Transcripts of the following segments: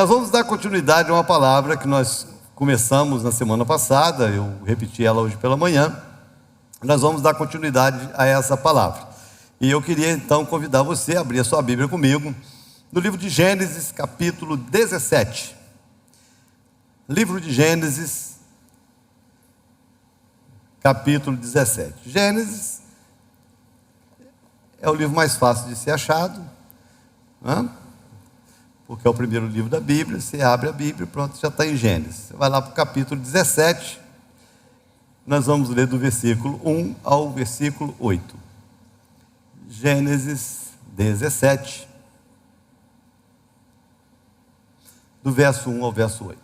Nós vamos dar continuidade a uma palavra que nós começamos na semana passada, eu repeti ela hoje pela manhã. Nós vamos dar continuidade a essa palavra. E eu queria então convidar você a abrir a sua Bíblia comigo, no livro de Gênesis, capítulo 17. Livro de Gênesis, capítulo 17. Gênesis é o livro mais fácil de ser achado, né? Porque é o primeiro livro da Bíblia. Você abre a Bíblia e pronto, já está em Gênesis. Você vai lá para o capítulo 17, nós vamos ler do versículo 1 ao versículo 8. Gênesis 17, do verso 1 ao verso 8.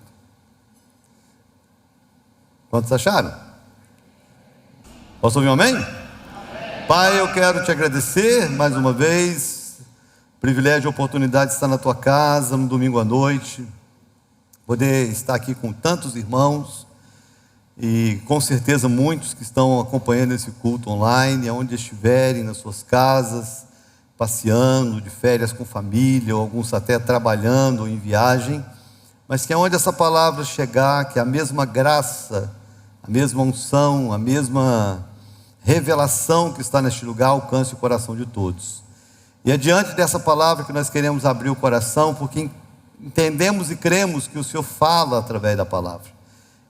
Quantos acharam? Posso ouvir um amém? Amém. Pai, eu quero te agradecer mais uma vez, privilégio e oportunidade de estar na tua casa no domingo à noite, poder estar aqui com tantos irmãos, e com certeza muitos que estão acompanhando esse culto online, aonde estiverem, nas suas casas, passeando, de férias com família, ou alguns até trabalhando ou em viagem, mas que aonde essa palavra chegar, que a mesma graça, a mesma unção, a mesma revelação que está neste lugar alcance o coração de todos. E é diante dessa palavra que nós queremos abrir o coração, porque entendemos e cremos que o Senhor fala através da palavra.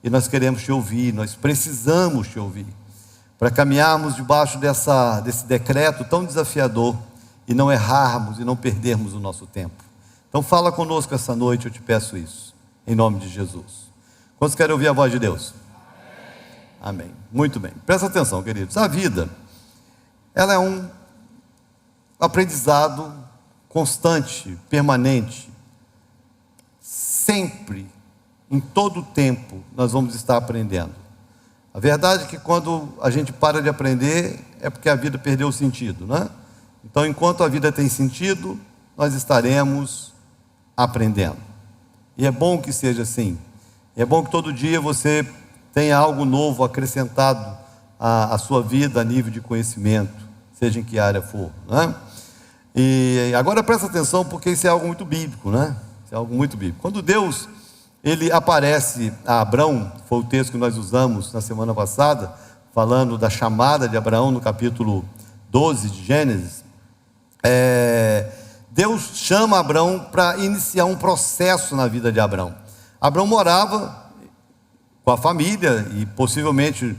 E nós queremos te ouvir, nós precisamos te ouvir, para caminharmos debaixo desse decreto tão desafiador, e não errarmos e não perdermos o nosso tempo. Então fala conosco essa noite, eu te peço isso, em nome de Jesus. Quantos querem ouvir a voz de Deus? Amém. Muito bem, presta atenção, queridos. A vida, ela é um aprendizado constante, permanente. Sempre, em todo o tempo, nós vamos estar aprendendo. A verdade é que quando a gente para de aprender, é porque a vida perdeu o sentido, né? Então, enquanto a vida tem sentido, nós estaremos aprendendo. E é bom que seja assim. É bom que todo dia você tenha algo novo acrescentado à sua vida a nível de conhecimento, seja em que área for, né? E agora presta atenção, porque isso é algo muito bíblico, né? Isso é algo muito bíblico. Quando Deus, ele aparece a Abrão, foi o texto que nós usamos na semana passada, falando da chamada de Abraão no capítulo 12 de Gênesis. Deus chama Abrão para iniciar um processo na vida de Abrão. Abrão morava com a família e possivelmente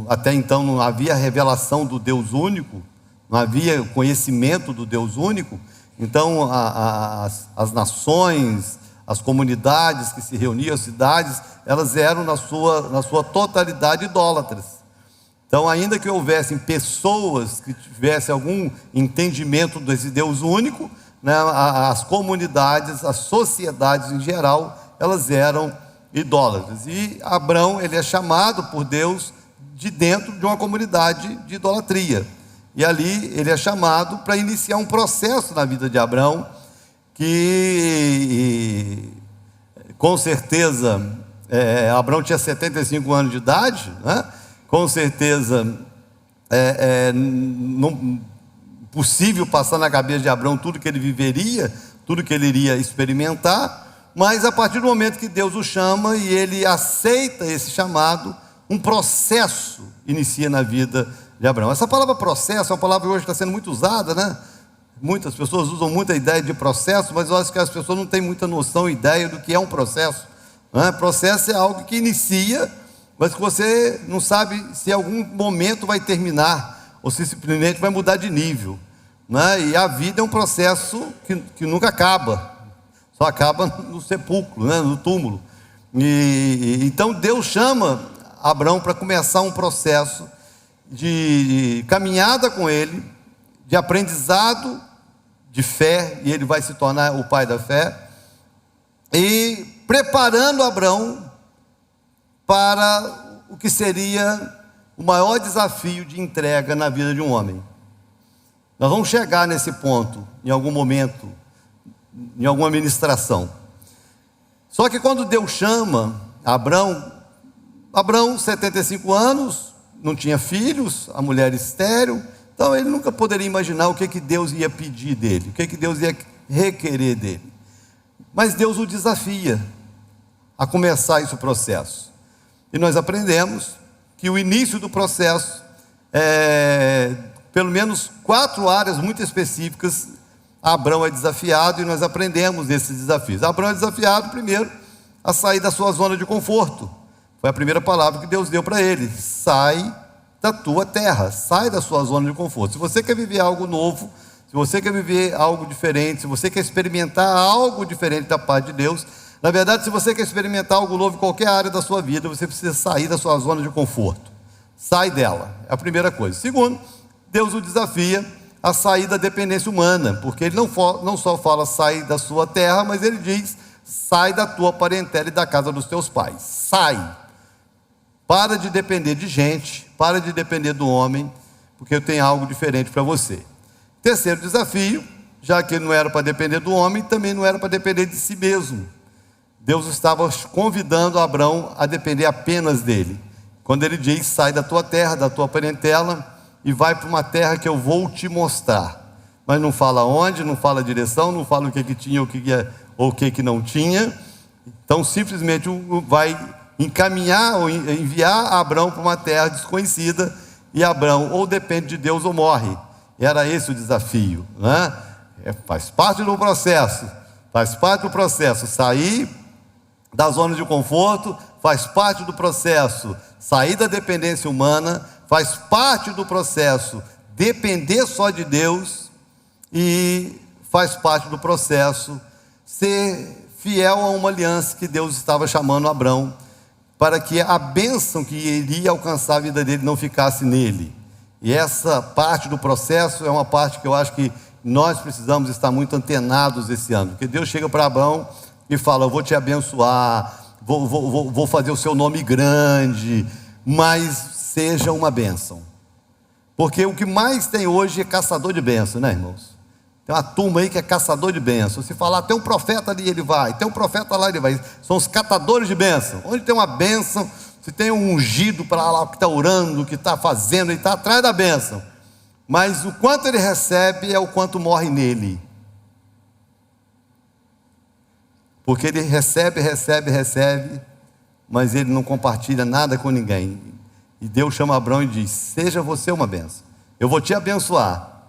até então não havia revelação do Deus único, não havia conhecimento do Deus único. Então as nações, as comunidades que se reuniam, as cidades, elas eram na sua totalidade idólatras. Então, ainda que houvessem pessoas que tivessem algum entendimento desse Deus único, né, as comunidades, as sociedades em geral, elas eram idólatras. E Abrão, ele é chamado por Deus de dentro de uma comunidade de idolatria. E ali ele é chamado para iniciar um processo na vida de Abrão, que com certeza Abrão tinha 75 anos de idade, né? Com certeza não possível passar na cabeça de Abrão tudo que ele viveria, tudo que ele iria experimentar, mas a partir do momento que Deus o chama e ele aceita esse chamado, um processo inicia na vida de Abrão. Essa palavra processo é uma palavra que hoje está sendo muito usada, né? Muitas pessoas usam muita ideia de processo, mas eu acho que as pessoas não têm muita noção, ideia do que é um processo, né? Processo é algo que inicia, mas que você não sabe se em algum momento vai terminar, ou se simplesmente vai mudar de nível, né? E a vida é um processo que nunca acaba, só acaba no sepulcro, né? No túmulo. Então Deus chama Abrão para começar um processo de caminhada com ele, de aprendizado de fé, e ele vai se tornar o pai da fé, e preparando Abrão para o que seria o maior desafio de entrega na vida de um homem. Nós vamos chegar nesse ponto em algum momento, em alguma ministração. Só que quando Deus chama Abrão, 75 anos, não tinha filhos, a mulher estéril, então ele nunca poderia imaginar o que Deus ia pedir dele, o que Deus ia requerer dele. mas Deus o desafia a começar esse processo. E nós aprendemos que o início do processo, pelo menos 4 áreas muito específicas, Abrão é desafiado, e nós aprendemos desses desafios. Abrão é desafiado, primeiro, a sair da sua zona de conforto. Foi a primeira palavra que Deus deu para ele: sai da tua terra, sai da sua zona de conforto. Se você quer viver algo novo, se você quer viver algo diferente, se você quer experimentar algo diferente da parte de Deus, na verdade, se você quer experimentar algo novo em qualquer área da sua vida, você precisa sair da sua zona de conforto. Sai dela, é a primeira coisa. Segundo, Deus o desafia a sair da dependência humana, porque ele não só fala sai da sua terra, mas ele diz sai da tua parentela e da casa dos teus pais. Sai. Para de depender de gente, para de depender do homem, porque eu tenho algo diferente para você. Terceiro desafio, já que ele não era para depender do homem, também não era para depender de si mesmo. Deus estava convidando Abrão a depender apenas dele. Quando ele diz, sai da tua terra, da tua parentela, e vai para uma terra que eu vou te mostrar. Mas não fala onde, não fala a direção, não fala o que tinha ou o que não tinha. Então simplesmente vai encaminhar ou enviar Abrão para uma terra desconhecida, e Abrão ou depende de Deus ou morre. Era esse o desafio, né? Faz parte do processo, sair da zona de conforto, faz parte do processo, sair da dependência humana, faz parte do processo, depender só de Deus, e faz parte do processo, ser fiel a uma aliança que Deus estava chamando Abrão, para que a bênção que iria alcançar a vida dele não ficasse nele. E essa parte do processo é uma parte que eu acho que nós precisamos estar muito antenados esse ano, porque Deus chega para Abrão e fala, eu vou te abençoar, vou fazer o seu nome grande, mas seja uma bênção. Porque o que mais tem hoje é caçador de bênção, né, irmãos? Tem uma turma aí que é caçador de bênção. Se falar, tem um profeta ali, ele vai, tem um profeta lá, ele vai. São os catadores de bênção. Onde tem uma bênção, se tem um ungido para lá que está orando, que está fazendo, ele está atrás da bênção. Mas o quanto ele recebe é o quanto morre nele. Porque ele recebe, mas ele não compartilha nada com ninguém. E Deus chama Abrão e diz, seja você uma bênção. Eu vou te abençoar,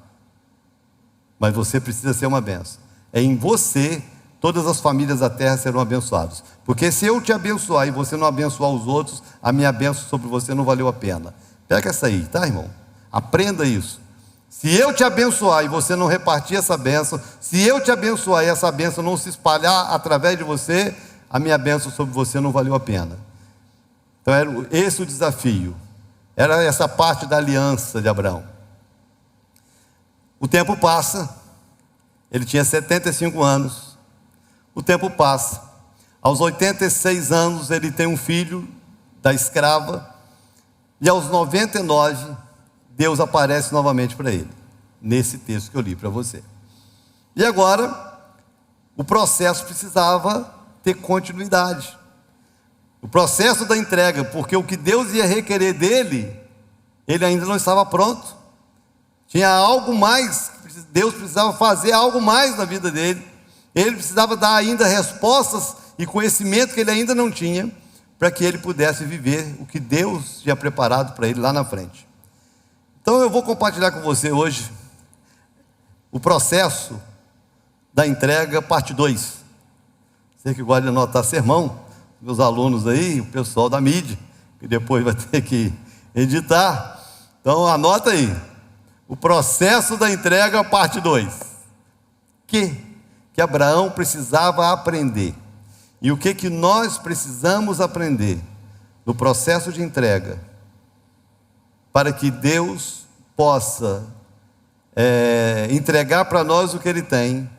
mas você precisa ser uma bênção. É em você, todas as famílias da terra serão abençoadas. Porque se eu te abençoar e você não abençoar os outros, a minha bênção sobre você não valeu a pena. Pega essa aí, tá, irmão? Aprenda isso. Se eu te abençoar e você não repartir essa bênção, se eu te abençoar e essa bênção não se espalhar através de você, a minha bênção sobre você não valeu a pena. Então era esse o desafio. Era essa parte da aliança de Abraão. O tempo passa, ele tinha 75 anos, o tempo passa, aos 86 anos ele tem um filho da escrava, e aos 99, Deus aparece novamente para ele, nesse texto que eu li para você. E agora, o processo precisava ter continuidade, o processo da entrega, porque o que Deus ia requerer dele, ele ainda não estava pronto. Tinha algo mais, Deus precisava fazer algo mais na vida dele. Ele precisava dar ainda respostas e conhecimento que ele ainda não tinha, para que ele pudesse viver o que Deus tinha preparado para ele lá na frente. Então eu vou compartilhar com você hoje o processo da entrega, parte 2. Você que gosta de anotar sermão, meus alunos aí, o pessoal da mídia, que depois vai ter que editar. Então anota aí. O processo da entrega, parte 2. Que Abraão precisava aprender. E o que nós precisamos aprender no processo de entrega, para que Deus possa entregar para nós o que Ele tem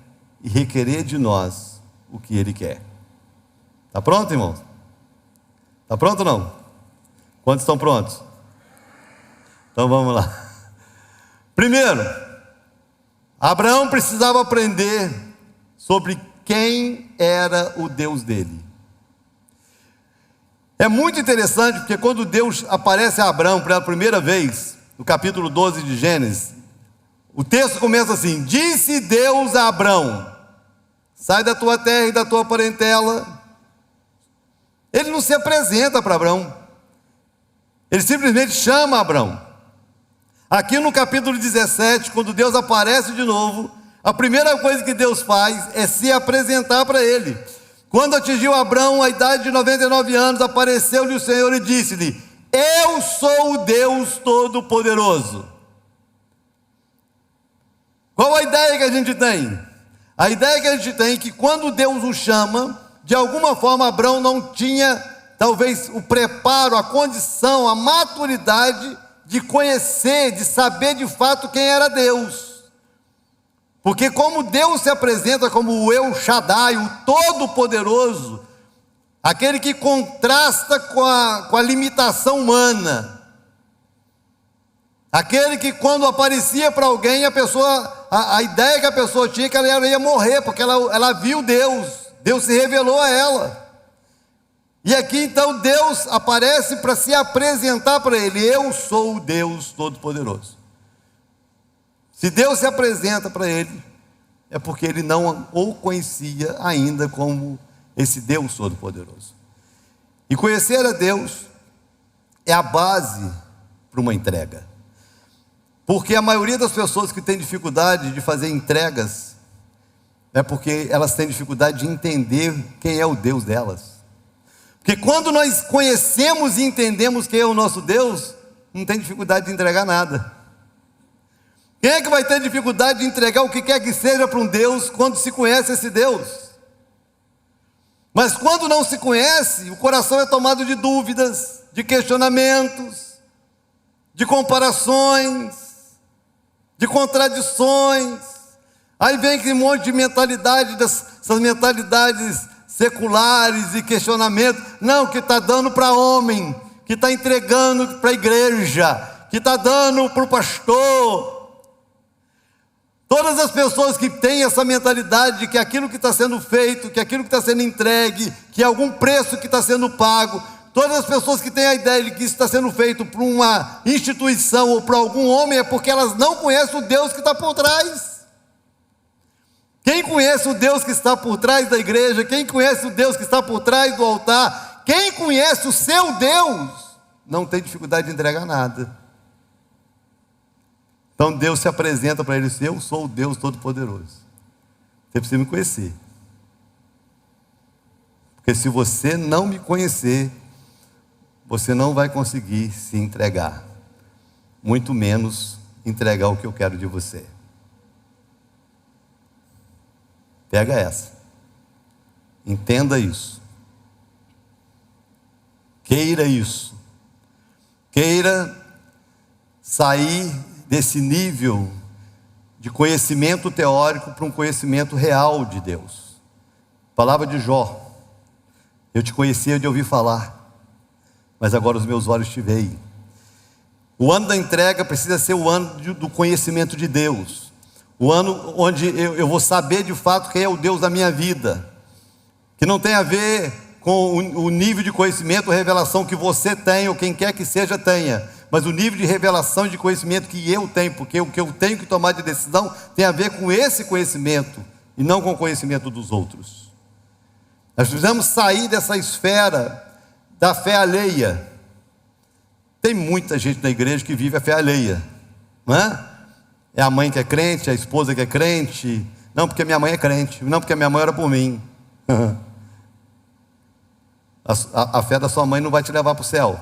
e requerer de nós o que Ele quer. Está pronto, irmãos? Está pronto ou não? Quantos estão prontos? Então vamos lá. Primeiro, Abraão precisava aprender sobre quem era o Deus dele. É muito interessante, porque quando Deus aparece a Abraão pela primeira vez, no capítulo 12 de Gênesis, o texto começa assim: disse Deus a Abraão, sai da tua terra e da tua parentela. Ele não se apresenta para Abrão, ele simplesmente chama Abrão. Aqui no capítulo 17, quando Deus aparece de novo, a primeira coisa que Deus faz é se apresentar para ele. Quando atingiu Abrão a idade de 99 anos, apareceu-lhe o Senhor e disse-lhe: eu sou o Deus Todo-Poderoso. Qual a ideia que a gente tem? A ideia que a gente tem é que quando Deus o chama, de alguma forma Abrão não tinha talvez o preparo, a condição, a maturidade de conhecer, de saber de fato quem era Deus. Porque como Deus se apresenta como o El Shaddai, o Todo-Poderoso, aquele que contrasta com a limitação humana, aquele que quando aparecia para alguém, a ideia que a pessoa tinha é que ela ia morrer, porque ela viu Deus se revelou a ela. E aqui então Deus aparece para se apresentar para ele: eu sou o Deus Todo-Poderoso. Se Deus se apresenta para ele, é porque ele não o conhecia ainda como esse Deus Todo-Poderoso. E conhecer a Deus é a base para uma entrega. Porque a maioria das pessoas que tem dificuldade de fazer entregas é porque elas têm dificuldade de entender quem é o Deus delas. Porque quando nós conhecemos e entendemos quem é o nosso Deus, não tem dificuldade de entregar nada. Quem é que vai ter dificuldade de entregar o que quer que seja para um Deus quando se conhece esse Deus? Mas quando não se conhece, o coração é tomado de dúvidas, de questionamentos, de comparações, de contradições. Aí vem aquele monte de mentalidade, essas mentalidades seculares e questionamentos. Não, que está dando para homem, que está entregando para a igreja, que está dando para o pastor. Todas as pessoas que têm essa mentalidade de que aquilo que está sendo feito, que aquilo que está sendo entregue, que algum preço que está sendo pago, todas as pessoas que têm a ideia de que isso está sendo feito por uma instituição ou por algum homem, é porque elas não conhecem o Deus que está por trás. Quem conhece o Deus que está por trás da igreja, quem conhece o Deus que está por trás do altar, quem conhece o seu Deus, não tem dificuldade de entregar nada. Então Deus se apresenta para eles: eu sou o Deus Todo-Poderoso. Você precisa me conhecer. Porque se você não me conhecer, você não vai conseguir se entregar, muito menos entregar o que eu quero de você. Pega essa, entenda isso, queira isso, queira sair desse nível de conhecimento teórico para um conhecimento real de Deus. Palavra de Jó: eu te conhecia de ouvir falar, mas agora os meus olhos te veem. O ano da entrega precisa ser o ano do conhecimento de Deus, o ano onde eu vou saber de fato quem é o Deus da minha vida, que não tem a ver com o nível de conhecimento, revelação que você tem ou quem quer que seja tenha, mas o nível de revelação e de conhecimento que eu tenho, porque o que eu tenho que tomar de decisão tem a ver com esse conhecimento e não com o conhecimento dos outros. Nós precisamos sair dessa esfera da fé alheia. Tem muita gente na igreja que vive a fé alheia, não é? É a mãe que é crente, a esposa que é crente. Não, porque minha mãe é crente. Não, porque minha mãe ora por mim. A fé da sua mãe não vai te levar para o céu.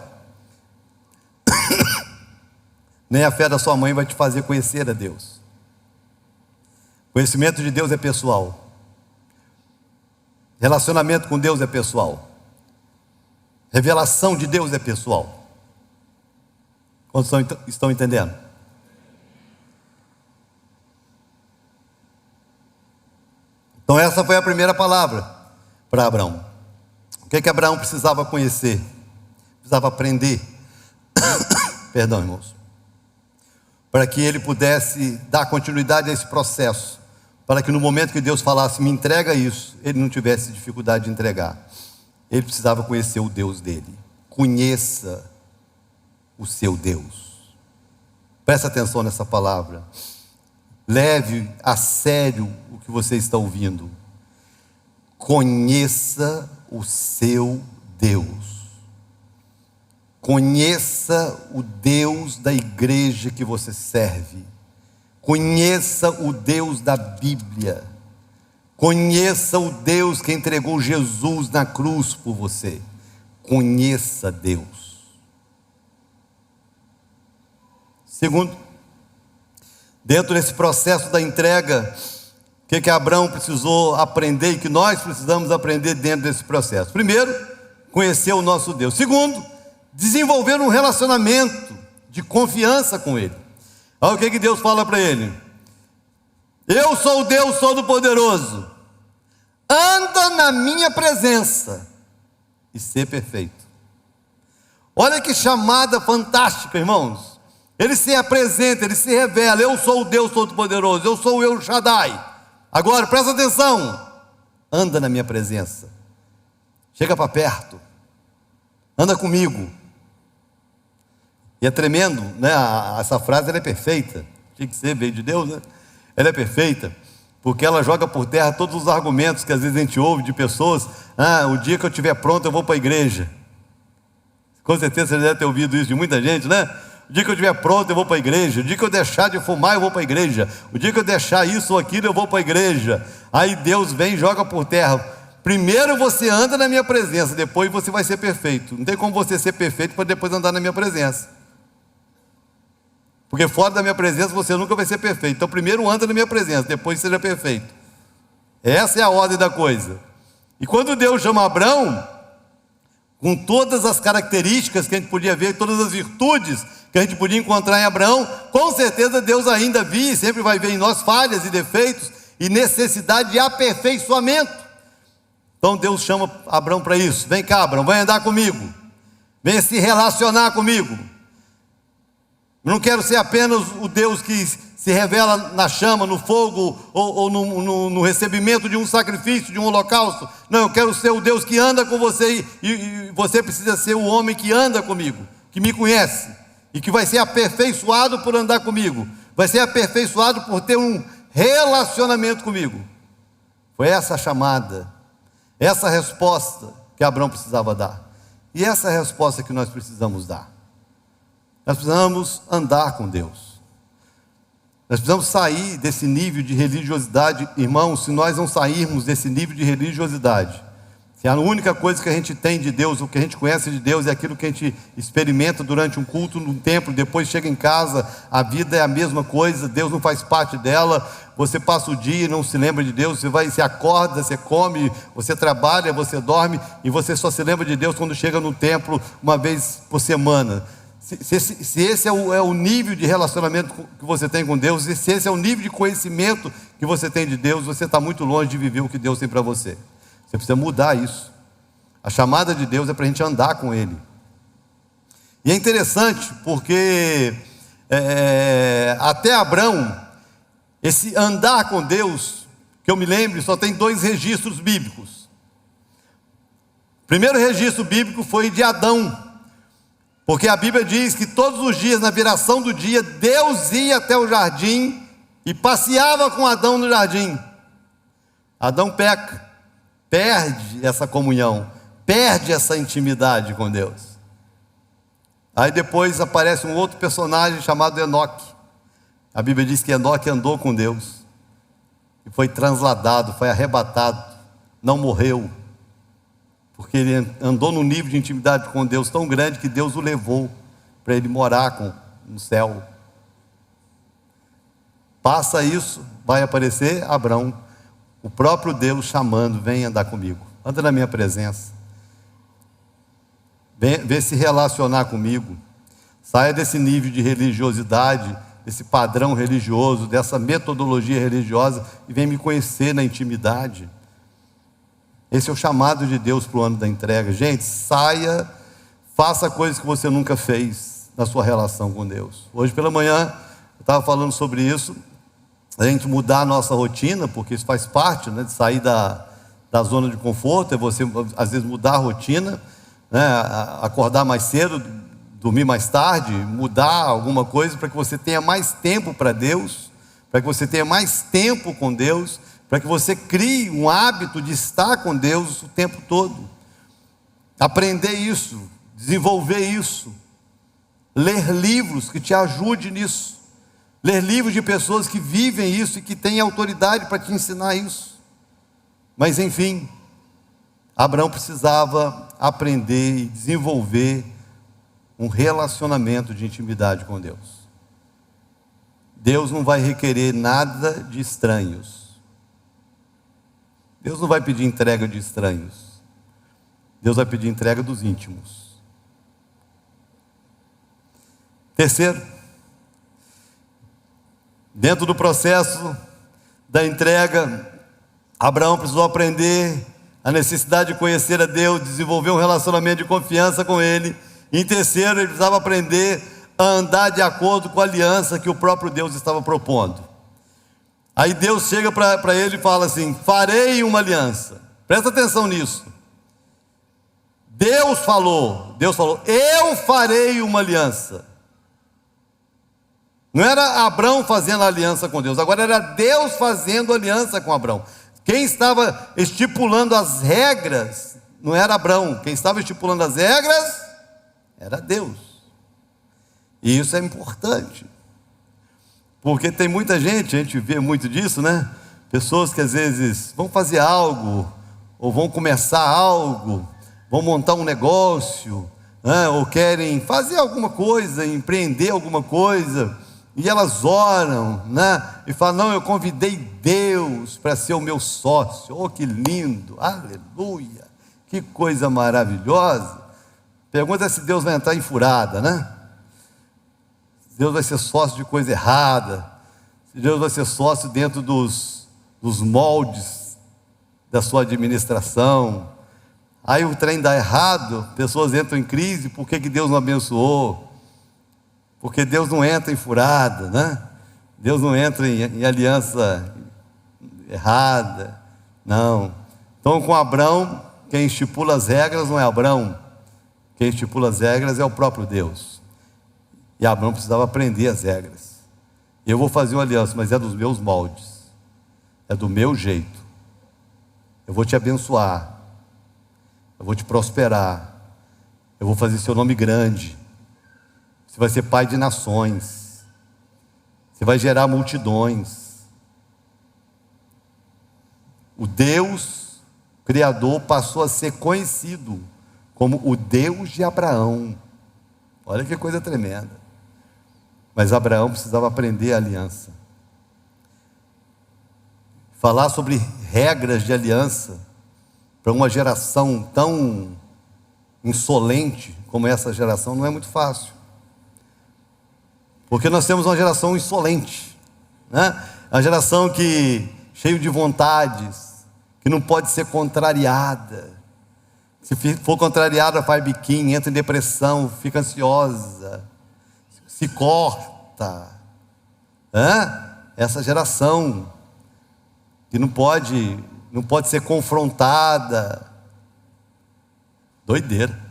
Nem a fé da sua mãe vai te fazer conhecer a Deus. Conhecimento de Deus é pessoal. Relacionamento com Deus é pessoal. Revelação de Deus é pessoal. Quantos estão entendendo? Então essa foi a primeira palavra para Abraão. O que Abraão precisava conhecer? Precisava aprender. Perdão, irmãos. Para que ele pudesse dar continuidade a esse processo. Para que no momento que Deus falasse: me entrega isso, ele não tivesse dificuldade de entregar. Ele precisava conhecer o Deus dele. Conheça o seu Deus. Presta atenção nessa palavra. Leve a sério o que você está ouvindo. conheça o seu Deus. Conheça o Deus da igreja que você serve. Conheça o Deus da Bíblia. Conheça o Deus que entregou Jesus na cruz por você. Conheça Deus. Segundo, dentro desse processo da entrega, o que Abraão precisou aprender e que nós precisamos aprender dentro desse processo? Primeiro, conhecer o nosso Deus. Segundo, desenvolver um relacionamento de confiança com Ele. Olha o que Deus fala para ele: eu sou o Deus Todo-Poderoso, anda na minha presença e ser perfeito. Olha que chamada fantástica, irmãos. Ele se apresenta, ele se revela: eu sou o Deus Todo-Poderoso, eu sou o El Shaddai. Agora presta atenção, anda na minha presença, chega para perto, anda comigo. E é tremendo, né? Essa frase ela é perfeita, tinha que ser, veio de Deus, né? Ela é perfeita, porque ela joga por terra todos os argumentos que às vezes a gente ouve de pessoas: o dia que eu estiver pronto eu vou para a igreja. Com certeza você deve ter ouvido isso de muita gente, né? O dia que eu estiver pronto eu vou para a igreja. O dia que eu deixar de fumar eu vou para a igreja. O dia que eu deixar isso ou aquilo eu vou para a igreja. Aí Deus vem e joga por terra: primeiro você anda na minha presença, depois você vai ser perfeito. Não tem como você ser perfeito para depois andar na minha presença, porque fora da minha presença você nunca vai ser perfeito. Então primeiro anda na minha presença, depois seja perfeito. Essa é a ordem da coisa. E quando Deus chama Abraão, com todas as características que a gente podia ver, todas as virtudes que a gente podia encontrar em Abraão, com certeza Deus ainda via e sempre vai ver em nós falhas e defeitos e necessidade de aperfeiçoamento. Então Deus chama Abraão para isso: vem cá, Abraão, vai andar comigo, venha se relacionar comigo. Eu não quero ser apenas o Deus que se revela na chama, no fogo, ou no recebimento de um sacrifício, de um holocausto. Não, eu quero ser o Deus que anda com você, e você precisa ser o homem que anda comigo, que me conhece, e que vai ser aperfeiçoado por andar comigo, vai ser aperfeiçoado por ter um relacionamento comigo. Foi essa a chamada, essa a resposta que Abraão precisava dar, e essa é a resposta que nós precisamos dar. Nós precisamos andar com Deus. Nós precisamos sair desse nível de religiosidade. Irmãos, se nós não sairmos desse nível de religiosidade, se a única coisa que a gente tem de Deus, o que a gente conhece de Deus, é aquilo que a gente experimenta durante um culto num templo, depois chega em casa, a vida é a mesma coisa, Deus não faz parte dela, você passa o dia e não se lembra de Deus, você acorda, você come, você trabalha, você dorme, e você só se lembra de Deus quando chega no templo uma vez por semana. Se esse é o nível de relacionamento que você tem com Deus, e se esse é o nível de conhecimento que você tem de Deus, você está muito longe de viver o que Deus tem para você. Você precisa mudar isso. A chamada de Deus é para a gente andar com Ele. E é interessante porque até Abraão, esse andar com Deus, que eu me lembro, só tem 2 registros bíblicos. O primeiro registro bíblico foi de Adão, porque a Bíblia diz que todos os dias, na viração do dia, Deus ia até o jardim e passeava com Adão no jardim. Adão peca, perde essa comunhão, perde essa intimidade com Deus. Aí depois aparece um outro personagem chamado Enoque. A Bíblia diz que Enoque andou com Deus e foi transladado, foi arrebatado, não morreu, porque ele andou num nível de intimidade com Deus tão grande que Deus o levou para ele morar no céu. Passa isso, vai aparecer Abraão, o próprio Deus chamando: vem andar comigo, anda na minha presença, vem se relacionar comigo, saia desse nível de religiosidade, desse padrão religioso, dessa metodologia religiosa, e vem me conhecer na intimidade. Esse é o chamado de Deus para o ano da entrega. Gente, saia, faça coisas que você nunca fez na sua relação com Deus. Hoje pela manhã eu estava falando sobre isso, a gente mudar a nossa rotina, porque isso faz parte, né, de sair da zona de conforto, é você às vezes mudar a rotina, né, acordar mais cedo, dormir mais tarde, mudar alguma coisa para que você tenha mais tempo para Deus, para que você tenha mais tempo com Deus, para que você crie um hábito de estar com Deus o tempo todo, aprender isso, desenvolver isso, ler livros que te ajudem nisso, ler livros de pessoas que vivem isso e que têm autoridade para te ensinar isso. Mas enfim, Abraão precisava aprender e desenvolver um relacionamento de intimidade com Deus. Deus não vai requerer nada de estranhos. Deus não vai pedir entrega de estranhos. Deus vai pedir entrega dos íntimos. Terceiro, dentro do processo da entrega, Abraão precisou aprender a necessidade de conhecer a Deus, desenvolver um relacionamento de confiança com Ele. Em terceiro, ele precisava aprender a andar de acordo com a aliança que o próprio Deus estava propondo. Aí Deus chega para ele e fala assim: farei uma aliança. Presta atenção nisso. Deus falou, eu farei uma aliança. Não era Abraão fazendo aliança com Deus, agora era Deus fazendo aliança com Abraão. Quem estava estipulando as regras não era Abraão, quem estava estipulando as regras era Deus. E isso é importante, porque tem muita gente, a gente vê muito disso, né? Pessoas que às vezes vão fazer algo, ou vão começar algo, vão montar um negócio, né? Ou querem fazer alguma coisa, empreender alguma coisa, e elas oram, né? E falam: não, eu convidei Deus para ser o meu sócio. Oh, que lindo, aleluia, que coisa maravilhosa. Pergunta se Deus vai entrar em furada, né? Se Deus vai ser sócio de coisa errada, se Deus vai ser sócio dentro dos moldes da sua administração. Aí o trem dá errado, pessoas entram em crise: por que Deus não abençoou? Porque Deus não entra em furada, né? Deus não entra em aliança errada, não. Então, com Abraão, quem estipula as regras não é Abraão, quem estipula as regras é o próprio Deus. E Abraão precisava aprender as regras. Eu vou fazer uma aliança, mas é dos meus moldes, é do meu jeito. Eu vou te abençoar, eu vou te prosperar, eu vou fazer seu nome grande. Você vai ser pai de nações, você vai gerar multidões. O Deus Criador passou a ser conhecido como o Deus de Abraão. Olha que coisa tremenda. Mas Abraão precisava aprender a aliança. Falar sobre regras de aliança para uma geração tão insolente como essa geração não é muito fácil. Porque nós temos uma geração insolente, né? Uma geração cheia de vontades, que não pode ser contrariada. Se for contrariada, faz biquinho, entra em depressão, fica ansiosa, se corta, né? Essa geração que não pode ser confrontada. Doideira.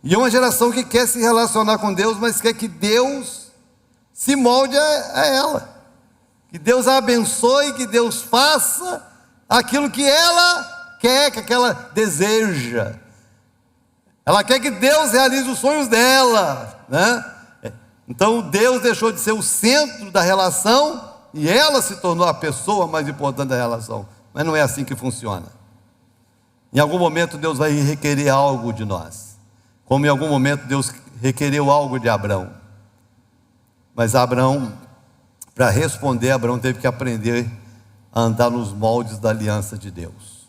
E é uma geração que quer se relacionar com Deus, mas quer que Deus se molde a ela, que Deus a abençoe, que Deus faça aquilo que ela quer, que ela deseja. Ela quer que Deus realize os sonhos dela, né? Então Deus deixou de ser o centro da relação e ela se tornou a pessoa mais importante da relação. Mas não é assim que funciona. Em algum momento Deus vai requerer algo de nós, como em algum momento Deus requereu algo de Abraão. Mas Abraão, para responder, Abraão teve que aprender a andar nos moldes da aliança de Deus.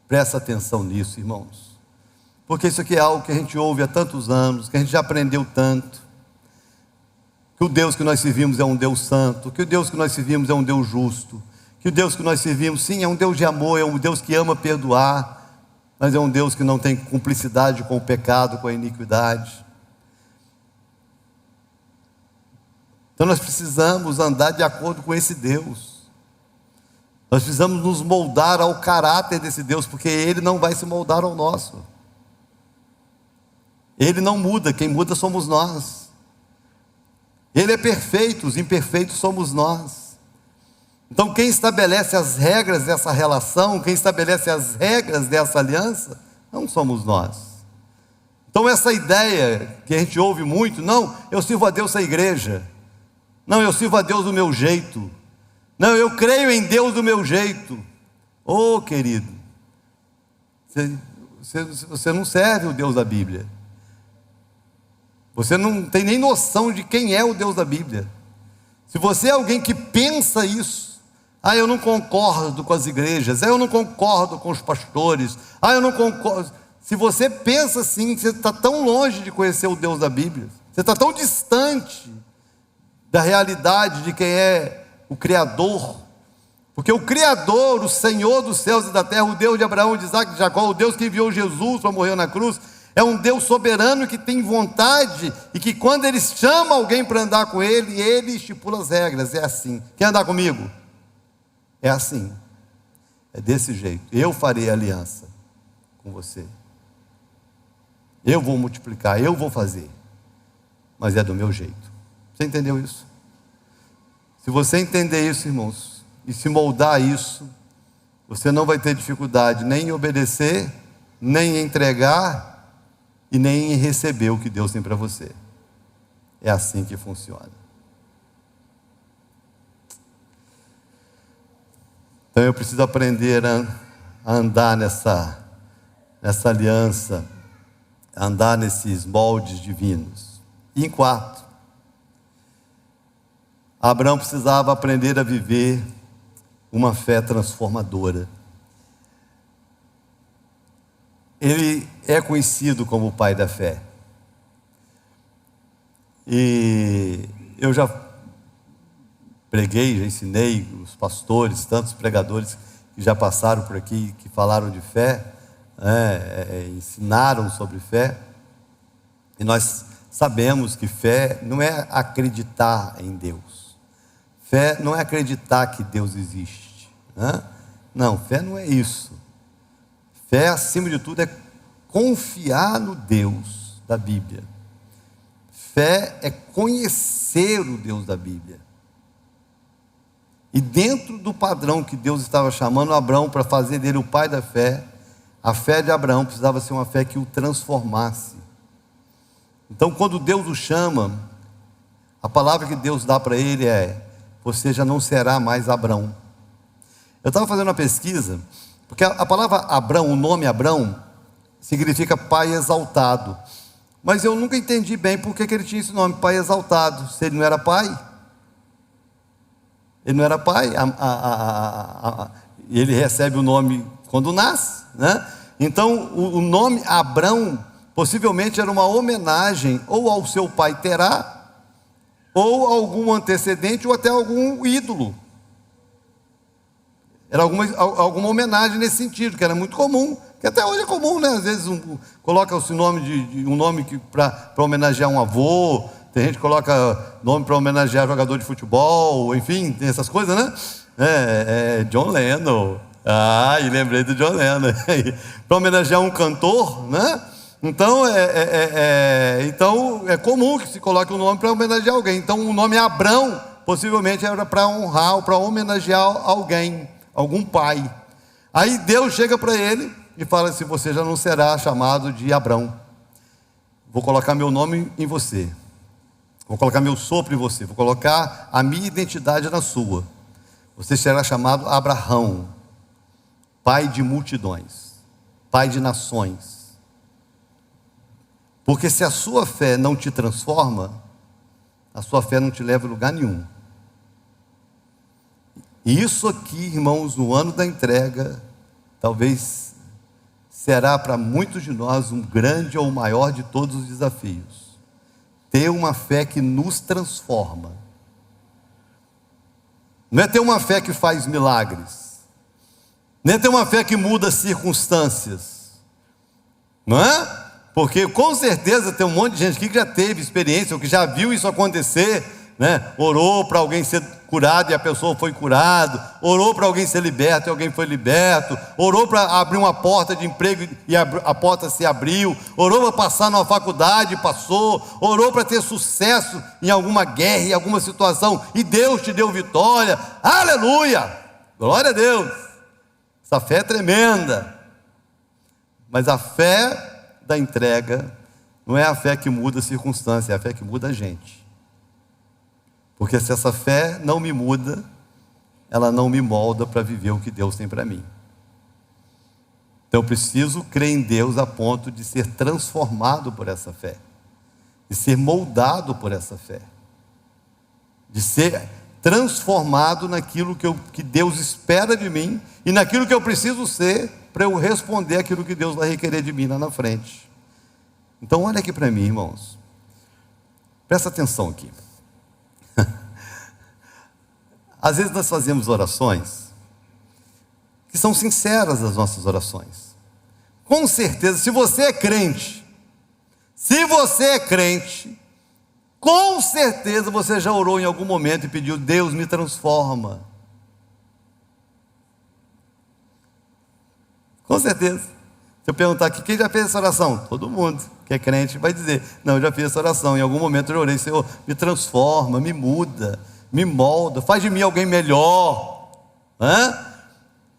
Presta atenção nisso, irmãos, porque isso aqui é algo que a gente ouve há tantos anos, que a gente já aprendeu tanto, que o Deus que nós servimos é um Deus santo, que o Deus que nós servimos é um Deus justo, que o Deus que nós servimos, sim, é um Deus de amor, é um Deus que ama perdoar, mas é um Deus que não tem cumplicidade com o pecado, com a iniquidade. Então nós precisamos andar de acordo com esse Deus. Nós precisamos nos moldar ao caráter desse Deus, porque Ele não vai se moldar ao nosso. Ele não muda, quem muda somos nós. Ele é perfeito, os imperfeitos somos nós. Então quem estabelece as regras dessa relação, quem estabelece as regras dessa aliança, não somos nós. Então essa ideia que a gente ouve muito, não, eu sirvo a Deus a igreja, não, eu sirvo a Deus do meu jeito, não, eu creio em Deus do meu jeito. Ô querido, você não serve o Deus da Bíblia, você não tem nem noção de quem é o Deus da Bíblia. Se você é alguém que pensa isso, eu não concordo com as igrejas, eu não concordo com os pastores, eu não concordo. Se você pensa assim, você está tão longe de conhecer o Deus da Bíblia, você está tão distante da realidade de quem é o Criador, porque o Criador, o Senhor dos céus e da terra, o Deus de Abraão, de Isaac e de Jacó, o Deus que enviou Jesus para morrer na cruz, é um Deus soberano que tem vontade e que quando Ele chama alguém para andar com Ele, Ele estipula as regras. É assim. Quer andar comigo? É assim, é desse jeito. Eu farei aliança com você, eu vou multiplicar, eu vou fazer, mas é do meu jeito. Você entendeu isso? Se você entender isso, irmãos, e se moldar a isso, você não vai ter dificuldade nem em obedecer, nem em entregar e nem em receber o que Deus tem para você. É assim que funciona. Então eu preciso aprender a andar nessa aliança, a andar nesses moldes divinos. E em quarto, Abraão precisava aprender a viver uma fé transformadora. Ele é conhecido como o pai da fé. E eu já preguei, já ensinei os pastores, tantos pregadores que já passaram por aqui, que falaram de fé, ensinaram sobre fé, e nós sabemos que fé não é acreditar em Deus, fé não é acreditar que Deus existe, não, fé não é isso. Fé, acima de tudo, é confiar no Deus da Bíblia. Fé é conhecer o Deus da Bíblia. E dentro do padrão que Deus estava chamando Abraão para fazer dele o pai da fé, a fé de Abraão precisava ser uma fé que o transformasse. Então, quando Deus o chama, a palavra que Deus dá para ele é: você já não será mais Abrão. Eu estava fazendo uma pesquisa, porque a palavra Abrão, o nome Abrão, significa pai exaltado. Mas eu nunca entendi bem por que ele tinha esse nome, pai exaltado, se ele não era pai. Ele não era pai, ele recebe o nome quando nasce, né? Então o nome Abrão possivelmente era uma homenagem ou ao seu pai Terá, ou a algum antecedente, ou até algum ídolo. Era alguma homenagem nesse sentido, que era muito comum, que até hoje é comum, né? Às vezes coloca-se o nome de um nome para homenagear um avô. Tem gente que coloca nome para homenagear jogador de futebol, enfim, tem essas coisas, né? John Lennon. E lembrei do John Lennon. Para homenagear um cantor, né? Então é comum que se coloque um nome para homenagear alguém. Então o nome Abrão possivelmente era para honrar ou para homenagear alguém, algum pai. Aí Deus chega para ele e fala assim: você já não será chamado de Abrão. Vou colocar meu nome em você. Vou colocar meu sopro em você, vou colocar a minha identidade na sua. Você será chamado Abraão, pai de multidões, pai de nações. Porque se a sua fé não te transforma, a sua fé não te leva a lugar nenhum. E isso aqui, irmãos, no ano da entrega, talvez será para muitos de nós um grande ou o maior de todos os desafios. Ter uma fé que nos transforma. Não é ter uma fé que faz milagres, não é ter uma fé que muda circunstâncias, não é? Porque com certeza tem um monte de gente aqui que já teve experiência, ou que já viu isso acontecer, né? Orou para alguém ser curado e a pessoa foi curado, orou para alguém ser liberto e alguém foi liberto, orou para abrir uma porta de emprego e a porta se abriu, orou para passar numa faculdade e passou, orou para ter sucesso em alguma guerra, em alguma situação, e Deus te deu vitória. Aleluia, glória a Deus. Essa fé é tremenda, mas a fé da entrega não é a fé que muda a circunstância, é a fé que muda a gente. Porque se essa fé não me muda, ela não me molda para viver o que Deus tem para mim. Então eu preciso crer em Deus a ponto de ser transformado por essa fé, de ser moldado por essa fé, de ser transformado naquilo que Deus espera de mim e naquilo que eu preciso ser para eu responder aquilo que Deus vai requerer de mim lá na frente. Então olha aqui para mim, irmãos, presta atenção aqui. Às vezes nós fazemos orações que são sinceras, as nossas orações. Com certeza, se você é crente, com certeza você já orou em algum momento e pediu: Deus, me transforma. Com certeza. Se eu perguntar aqui, quem já fez essa oração? Todo mundo que é crente vai dizer: não, eu já fiz essa oração, em algum momento eu orei: Senhor, me transforma, me muda, me molda, faz de mim alguém melhor.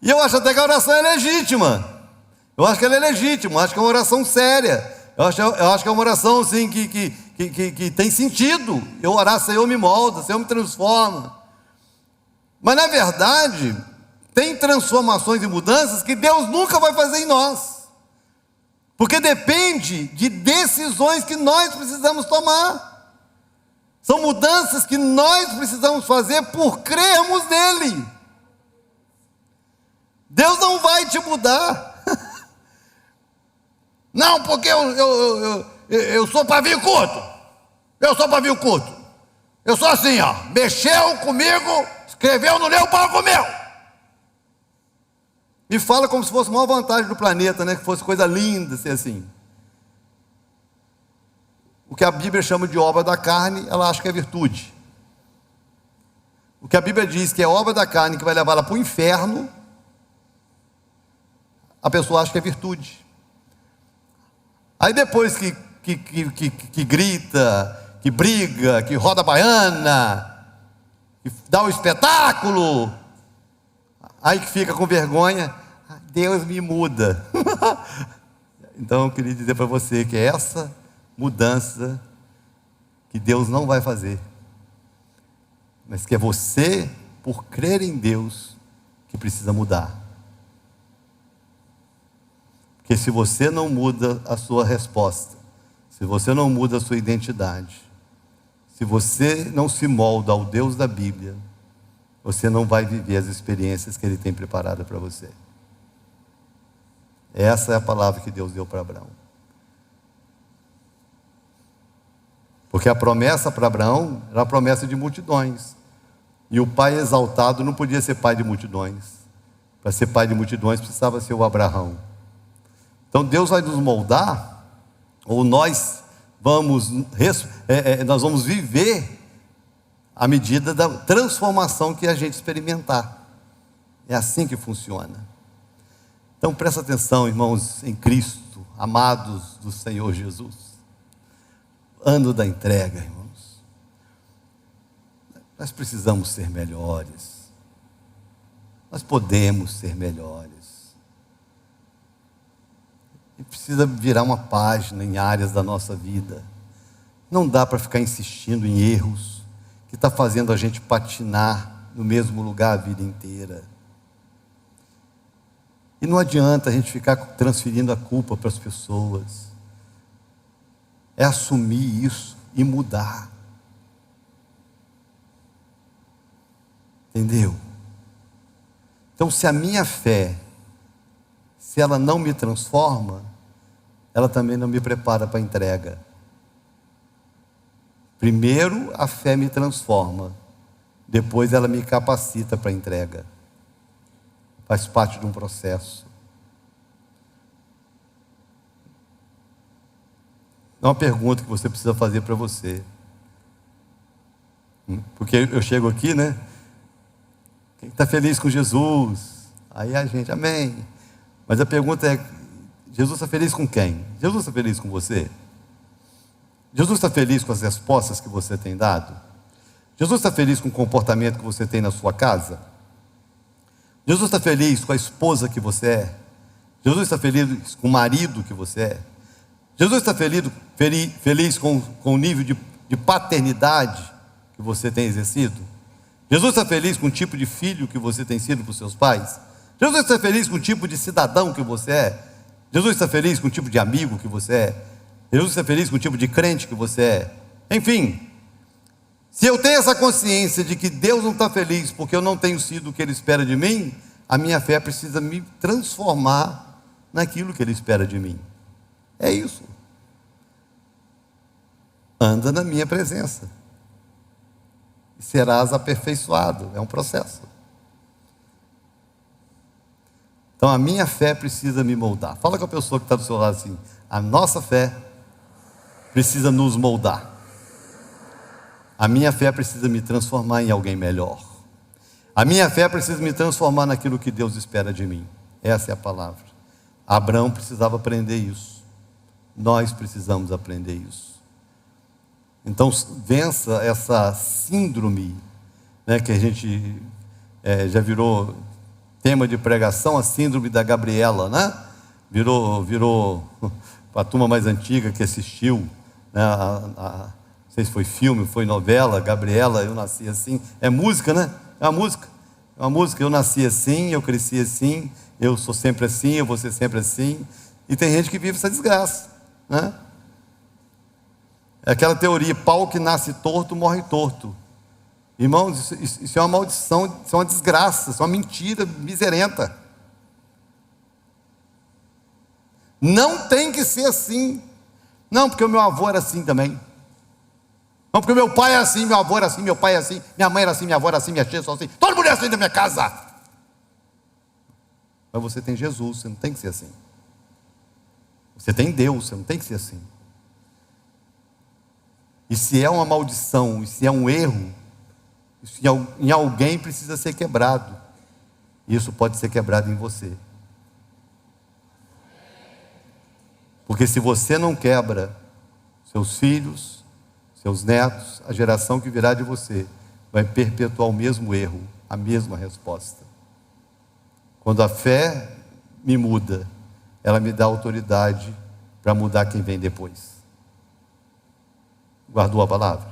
E eu acho até que a oração é legítima. Eu acho que ela é legítima, eu acho que é uma oração séria. Eu acho que é uma oração assim, que tem sentido. Eu orar: Senhor, me molda, Senhor, me transforma. Mas na verdade, tem transformações e mudanças que Deus nunca vai fazer em nós, porque depende de decisões que nós precisamos tomar. São mudanças que nós precisamos fazer por crermos nele. Deus não vai te mudar. Não, porque eu sou pavio curto. Eu sou pavio curto. Eu sou assim, ó. Mexeu comigo, escreveu no meu, o pau comeu. E fala como se fosse a maior vantagem do planeta, né? Que fosse coisa linda ser assim. O que a Bíblia chama de obra da carne, ela acha que é virtude. O que a Bíblia diz que é obra da carne, que vai levá-la para o inferno, a pessoa acha que é virtude. Aí depois que grita, que briga, que roda a baiana, que dá o espetáculo, aí que fica com vergonha: Deus me muda. Então eu queria dizer para você que é essa mudança que Deus não vai fazer, mas que é você, por crer em Deus, que precisa mudar. Porque se você não muda a sua resposta, se você não muda a sua identidade, se você não se molda ao Deus da Bíblia, você não vai viver as experiências que Ele tem preparado para você. Essa é a palavra que Deus deu para Abraão. Porque a promessa para Abraão era a promessa de multidões. E o pai exaltado não podia ser pai de multidões. Para ser pai de multidões precisava ser o Abraão. Então Deus vai nos moldar, ou nós vamos viver à medida da transformação que a gente experimentar. É assim que funciona. Então presta atenção, irmãos em Cristo, amados do Senhor Jesus. Ano da entrega, irmãos. Nós precisamos ser melhores. Nós podemos ser melhores. E precisa virar uma página em áreas da nossa vida. Não dá para ficar insistindo em erros que está fazendo a gente patinar no mesmo lugar a vida inteira. E não adianta a gente ficar transferindo a culpa para as pessoas. É assumir isso e mudar. Entendeu? Então, se a minha fé, se ela não me transforma, ela também não me prepara para a entrega. Primeiro a fé me transforma, depois ela me capacita para a entrega. Faz parte de um processo. É uma pergunta que você precisa fazer para você. Porque eu chego aqui, né? Quem está feliz com Jesus? Aí a gente, amém. Mas a pergunta é, Jesus está feliz com quem? Jesus está feliz com você? Jesus está feliz com as respostas que você tem dado? Jesus está feliz com o comportamento que você tem na sua casa? Jesus está feliz com a esposa que você é? Jesus está feliz com o marido que você é? Jesus está feliz com o nível de paternidade que você tem exercido? Jesus está feliz com o tipo de filho que você tem sido para os seus pais? Jesus está feliz com o tipo de cidadão que você é? Jesus está feliz com o tipo de amigo que você é? Jesus está feliz com o tipo de crente que você é? Enfim, se eu tenho essa consciência de que Deus não está feliz porque eu não tenho sido o que Ele espera de mim, a minha fé precisa me transformar naquilo que Ele espera de mim. É isso. Anda na minha presença e serás aperfeiçoado. É um processo. Então a minha fé precisa me moldar. Fala com a pessoa que está do seu lado assim: a nossa fé precisa nos moldar. A minha fé precisa me transformar em alguém melhor. A minha fé precisa me transformar naquilo que Deus espera de mim. Essa é a palavra. Abraão precisava aprender isso. Nós precisamos aprender isso. Então vença essa síndrome, né, que a gente já virou tema de pregação, a síndrome da Gabriela, né? Virou para a turma mais antiga que assistiu, né, não sei se foi filme, foi novela, Gabriela, eu nasci assim. É música, né? É uma música. Eu nasci assim, eu cresci assim, eu sou sempre assim, eu vou ser sempre assim. E tem gente que vive essa desgraça, né? É aquela teoria: pau que nasce torto, morre torto. Irmãos, isso é uma maldição, isso é uma desgraça, isso é uma mentira miserenta. Não tem que ser assim. Não, porque o meu avô era assim também. Não, porque o meu pai é assim, meu avô era assim, meu pai é assim, minha mãe era assim, minha avó era assim, minha tia era assim, todo mundo é assim na minha casa. Mas você tem Jesus, você não tem que ser assim. Você tem Deus, você não tem que ser assim. E se é uma maldição, e se é um erro, isso em alguém precisa ser quebrado. E isso pode ser quebrado em você. Porque se você não quebra, seus filhos, seus netos, a geração que virá de você, vai perpetuar o mesmo erro, a mesma resposta. Quando a fé me muda, ela me dá autoridade para mudar quem vem depois. Guardou a palavra?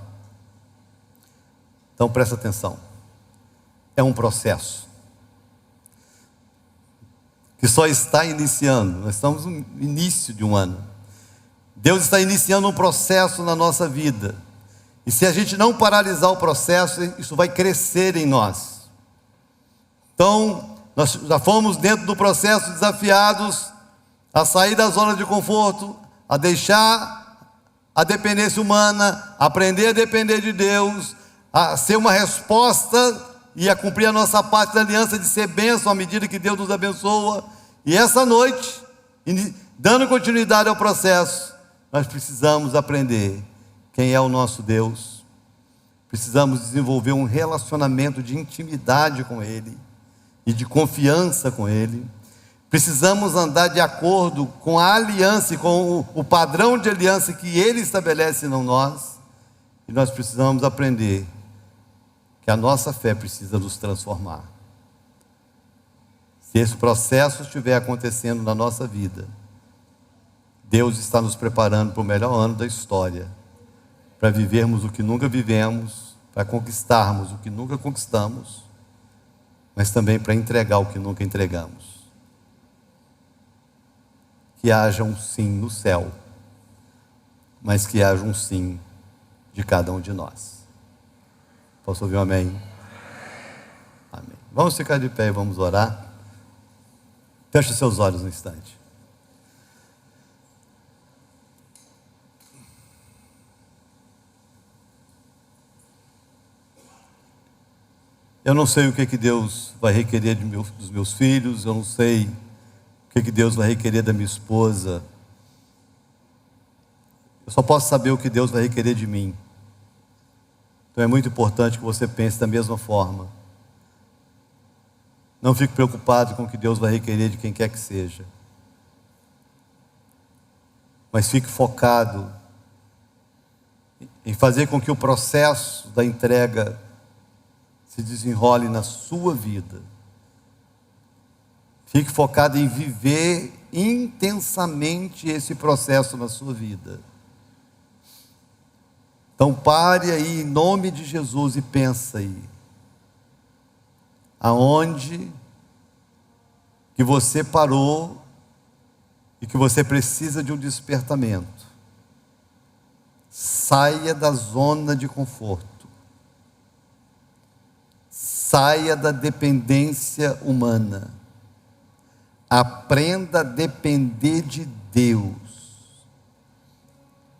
Então presta atenção. É um processo que só está iniciando. Nós estamos no início de um ano. Deus está iniciando um processo na nossa vida. E se a gente não paralisar o processo, isso vai crescer em nós. Então, nós já fomos dentro do processo desafiados a sair da zona de conforto, a deixar a dependência humana, aprender a depender de Deus, a ser uma resposta e a cumprir a nossa parte da aliança de ser bênção à medida que Deus nos abençoa. E essa noite, dando continuidade ao processo, nós precisamos aprender quem é o nosso Deus. Precisamos desenvolver um relacionamento de intimidade com Ele e de confiança com Ele. Precisamos andar de acordo com a aliança e com o padrão de aliança que Ele estabelece, não nós. E nós precisamos aprender que a nossa fé precisa nos transformar. Se esse processo estiver acontecendo na nossa vida, Deus está nos preparando para o melhor ano da história, para vivermos o que nunca vivemos, para conquistarmos o que nunca conquistamos, mas também para entregar o que nunca entregamos. Que haja um sim no céu, mas que haja um sim de cada um de nós. Posso ouvir um amém? Amém. Vamos ficar de pé e vamos orar. Feche os seus olhos um instante. Eu não sei o que Deus vai requerer dos meus filhos, eu não sei o que Deus vai requerer da minha esposa. Eu só posso saber o que Deus vai requerer de mim. Então é muito importante que você pense da mesma forma. Não fique preocupado com o que Deus vai requerer de quem quer que seja. Mas fique focado em fazer com que o processo da entrega se desenrole na sua vida. Fique focado em viver intensamente esse processo na sua vida. Então pare aí em nome de Jesus e pensa aí. Aonde que você parou e que você precisa de um despertamento. Saia da zona de conforto. Saia da dependência humana. Aprenda a depender de Deus.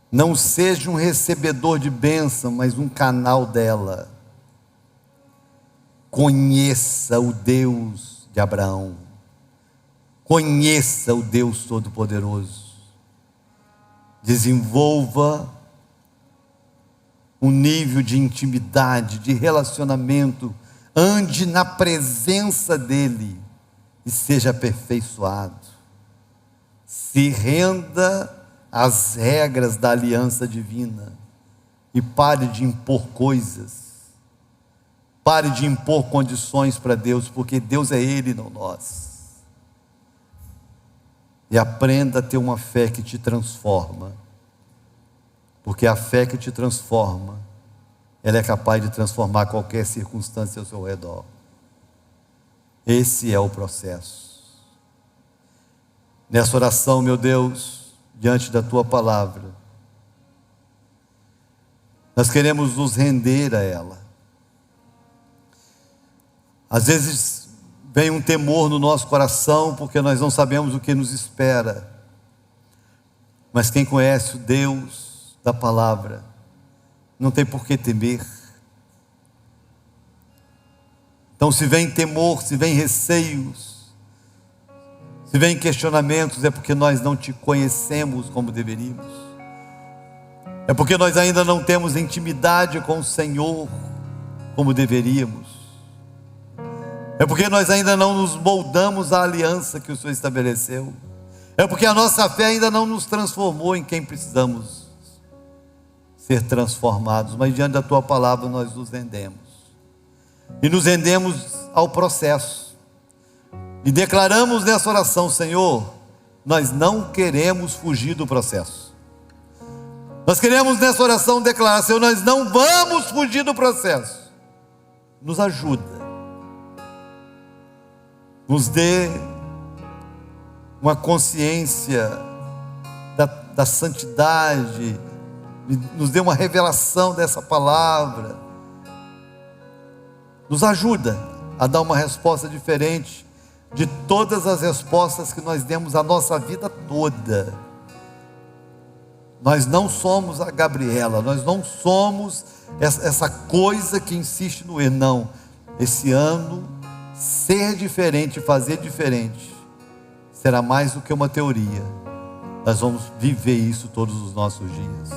Não seja um recebedor de bênção, mas um canal dela. Conheça o Deus de Abraão. Conheça o Deus Todo-Poderoso. Desenvolva um nível de intimidade, de relacionamento. Ande na presença dEle e seja aperfeiçoado. Se renda às regras da aliança divina e pare de impor coisas. Pare de impor condições para Deus, porque Deus é Ele, não nós. E aprenda a ter uma fé que te transforma, porque a fé que te transforma, ela é capaz de transformar qualquer circunstância ao seu redor. Esse é o processo. Nessa oração, meu Deus, diante da Tua palavra, nós queremos nos render a ela. Às vezes vem um temor no nosso coração, porque nós não sabemos o que nos espera. Mas quem conhece o Deus da palavra, não tem por que temer. Então, se vem temor, se vem receios, se vem questionamentos, é porque nós não te conhecemos como deveríamos. É porque nós ainda não temos intimidade com o Senhor como deveríamos. É porque nós ainda não nos moldamos à aliança que o Senhor estabeleceu. É porque a nossa fé ainda não nos transformou em quem precisamos ser transformados. Mas diante da Tua palavra nós nos rendemos. E nos rendemos ao processo. E declaramos nessa oração: Senhor, nós não queremos fugir do processo. Nós queremos nessa oração declarar: Senhor, nós não vamos fugir do processo. Nos ajuda. Nos dê uma consciência da santidade, nos dê uma revelação dessa palavra, nos ajuda a dar uma resposta diferente de todas as respostas que nós demos a nossa vida toda. Nós não somos a Gabriela, nós não somos essa coisa que insiste no erro, não. Esse ano, ser diferente, fazer diferente, será mais do que uma teoria. Nós vamos viver isso todos os nossos dias.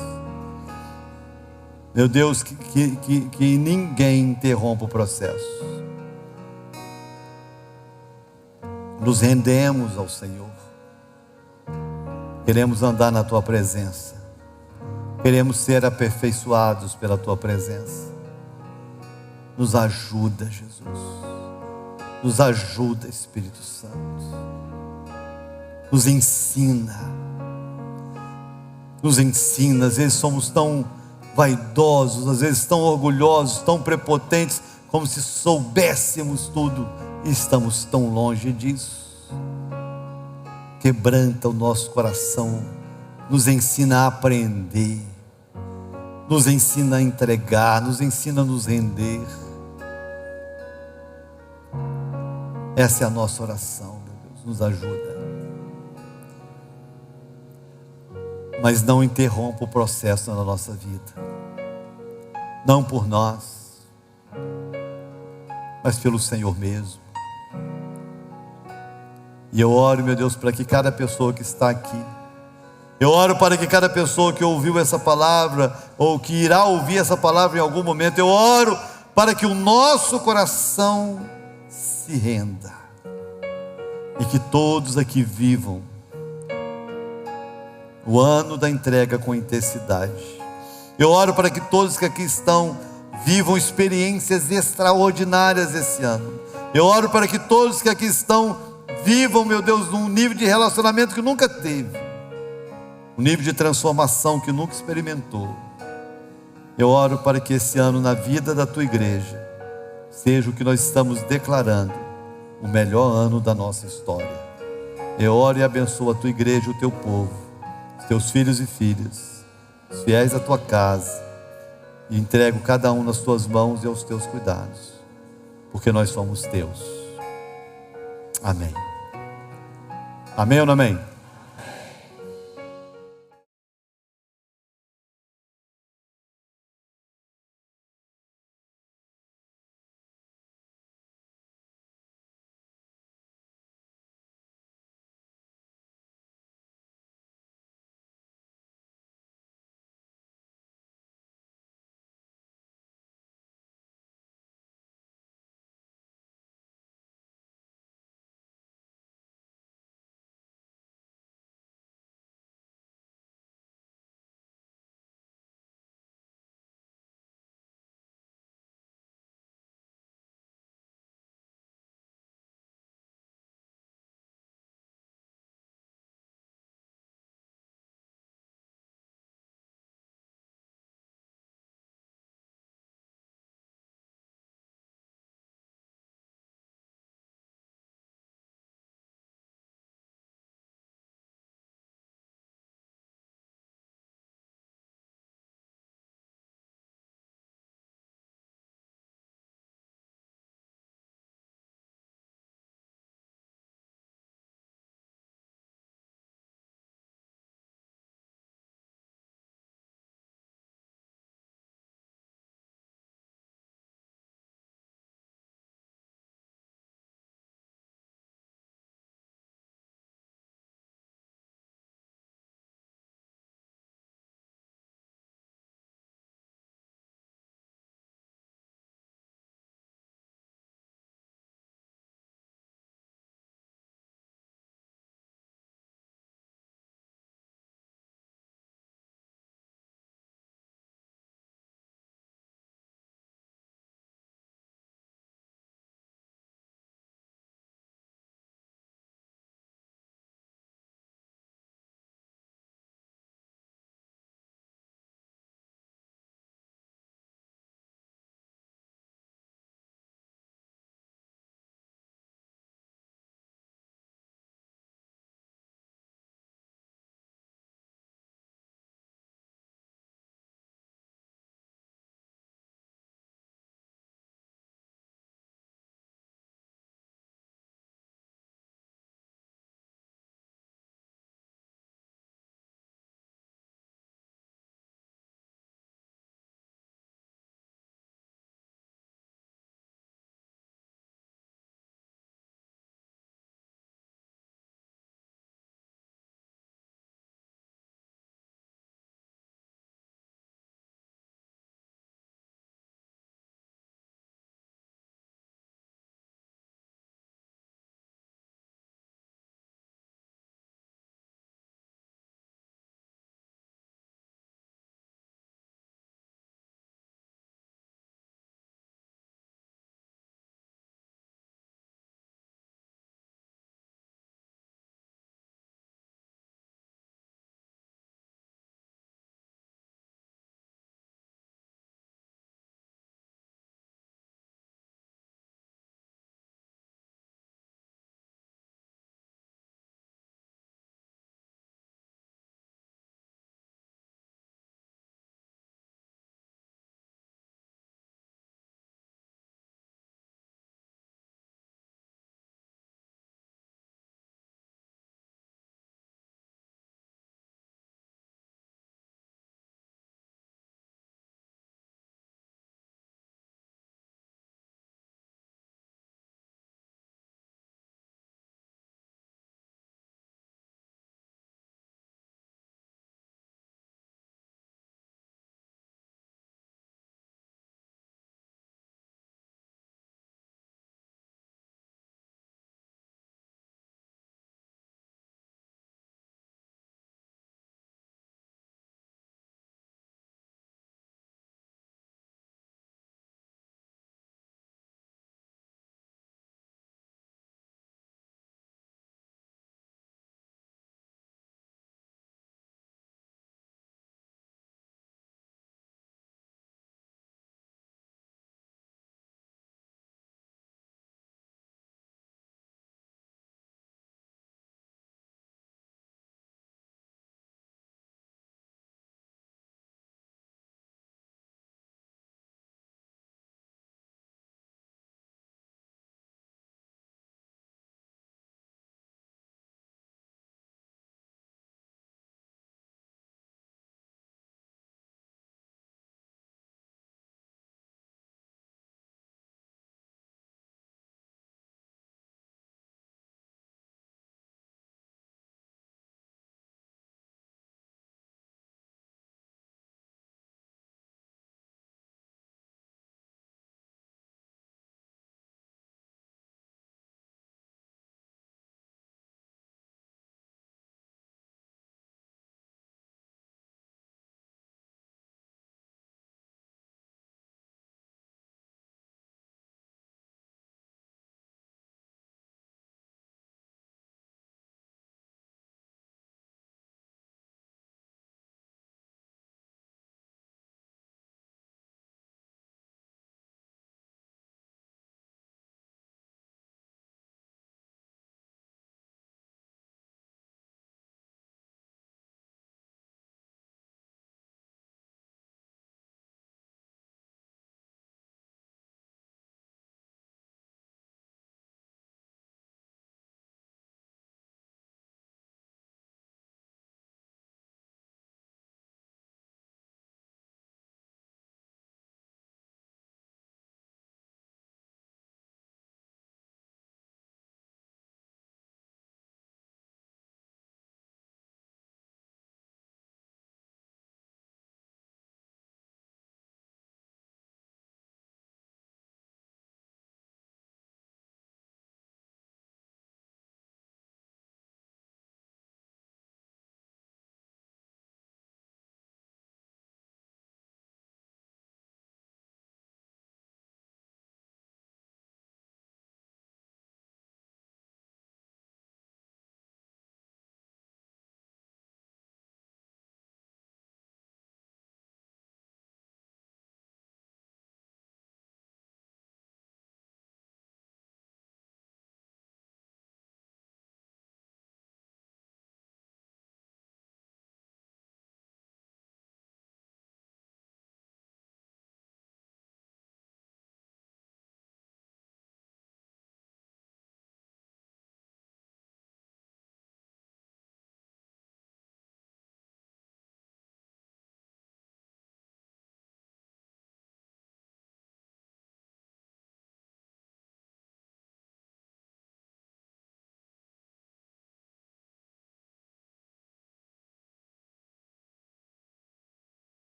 Meu Deus, que ninguém interrompa o processo. Nos rendemos ao Senhor. Queremos andar na Tua presença. Queremos ser aperfeiçoados pela Tua presença. Nos ajuda, Jesus. Nos ajuda, Espírito Santo. Nos ensina. Nos ensina. Às vezes somos tão vaidosos, às vezes tão orgulhosos, tão prepotentes, como se soubéssemos tudo, e estamos tão longe disso. Quebranta o nosso coração, nos ensina a aprender, nos ensina a entregar, nos ensina a nos render. Essa é a nossa oração, meu Deus, nos ajuda. Mas não interrompa o processo na nossa vida. Não por nós, mas pelo Senhor mesmo. E eu oro, meu Deus, para que cada pessoa que está aqui Eu oro para que cada pessoa que ouviu essa palavra, ou que irá ouvir essa palavra em algum momento, eu oro para que o nosso coração se renda, e que todos aqui vivam o ano da entrega com intensidade. Eu oro para que todos que aqui estão vivam experiências extraordinárias esse ano. Eu oro para que todos que aqui estão vivam, meu Deus, num nível de relacionamento que nunca teve, um nível de transformação que nunca experimentou. Eu oro para que esse ano na vida da tua igreja seja o que nós estamos declarando, o melhor ano da nossa história. Eu oro e abençoo a tua igreja, o teu povo, os teus filhos e filhas, os fiéis à tua casa, e entrego cada um nas tuas mãos e aos teus cuidados, porque nós somos teus. Amém. Amém ou não amém?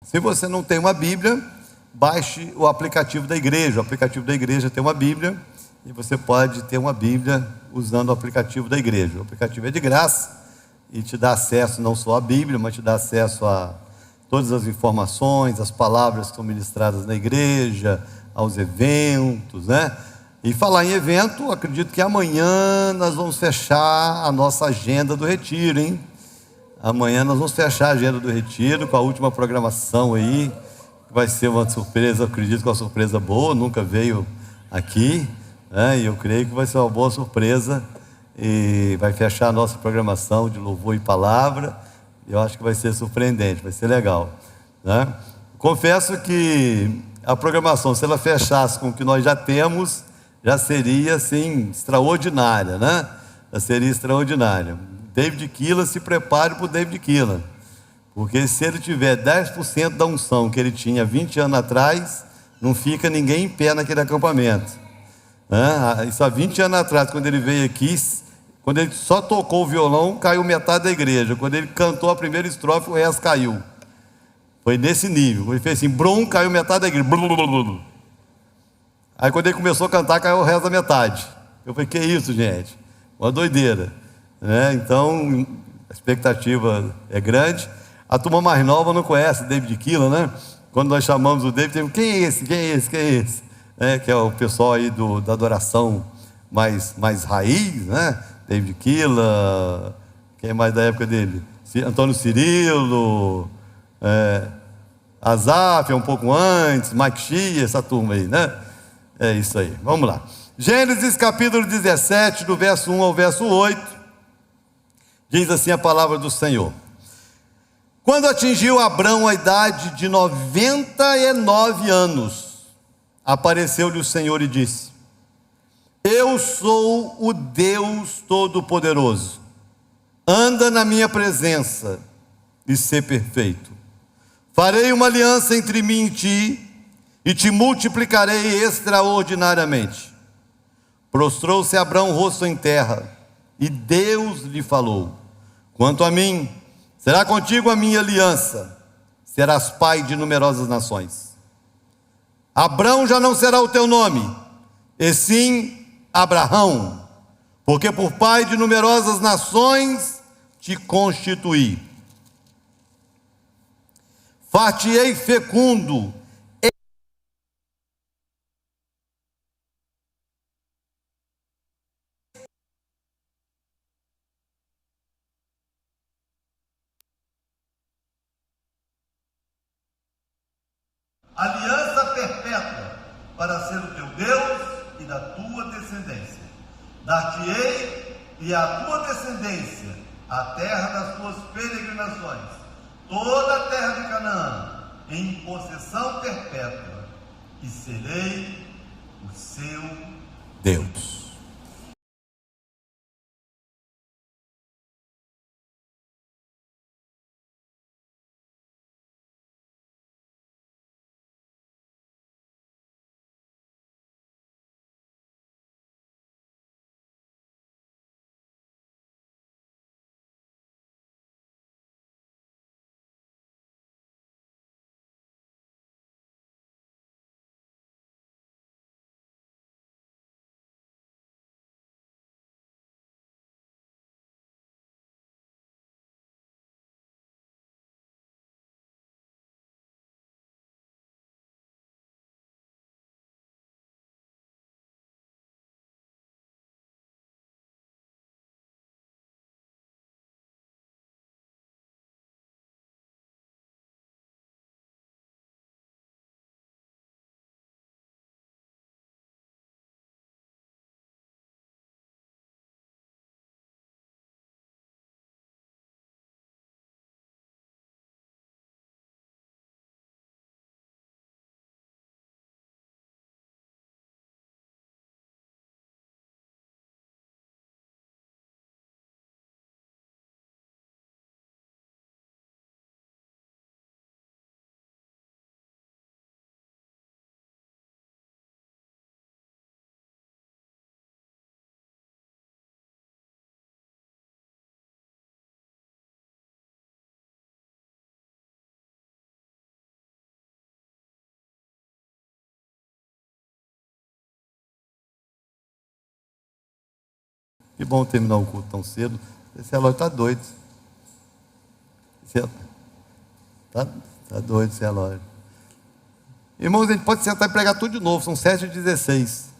Se você não tem uma Bíblia, baixe o aplicativo da igreja. O aplicativo da igreja tem uma Bíblia e você pode ter uma Bíblia usando o aplicativo da igreja. O aplicativo é de graça e te dá acesso não só à Bíblia, mas te dá acesso a todas as informações, as palavras que são ministradas na igreja, aos eventos, né? E falar em evento, acredito que amanhã nós vamos fechar a nossa agenda do retiro, hein? Amanhã nós vamos fechar a agenda do retiro com a última programação aí, que vai ser uma surpresa, acredito que uma surpresa boa, nunca veio aqui, né? E eu creio que vai ser uma boa surpresa e vai fechar a nossa programação de louvor e palavra. Eu acho que vai ser surpreendente, vai ser legal, né? Confesso que a programação, se ela fechasse com o que nós já temos, já seria assim extraordinária, né? Já seria extraordinária. David Keelan, se prepare para o David Keelan, porque se ele tiver 10% da unção que ele tinha 20 anos atrás, não fica ninguém em pé naquele acampamento, né? Isso há 20 anos atrás, quando ele veio aqui, quando ele só tocou o violão, caiu metade da igreja. Quando ele cantou a primeira estrofe, o resto caiu. Foi nesse nível. Ele fez assim, brum, caiu metade da igreja. Blum, blum, blum. Aí quando ele começou a cantar, caiu o resto da metade. Eu falei, que isso, gente? Uma doideira, né? Então, a expectativa é grande. A turma mais nova não conhece David Keelan, né? Quando nós chamamos o David, quem é esse? Quem é esse? Quem é esse? Que é o pessoal aí da adoração mais raiz, né? David Keelan, quem é mais da época dele? Antônio Cirilo, Asaf, um pouco antes, Mike Shea, essa turma aí, né? É isso aí, vamos lá. Gênesis capítulo 17, do verso 1 ao verso 8, diz assim a palavra do Senhor: Quando atingiu Abrão a idade de 99 anos, apareceu-lhe o Senhor e disse: Eu sou o Deus Todo-Poderoso, anda na minha presença e ser perfeito. Farei uma aliança entre mim e ti, e te multiplicarei extraordinariamente. Prostrou-se Abrão rosto em terra, e Deus lhe falou: Quanto a mim, será contigo a minha aliança, serás pai de numerosas nações. Abrão já não será o teu nome, e sim Abraão, porque por pai de numerosas nações te constituí. Far-te-ei fecundo, aliança perpétua para ser o teu Deus e da tua descendência. Dar-te-ei e à tua descendência a terra das tuas peregrinações, toda a terra de Canaã, em possessão perpétua, e serei o seu Deus. Que bom terminar o culto tão cedo. Esse relógio está doido. Tá doido esse relógio. Irmãos, a gente pode sentar e pregar tudo de novo. São 7h16.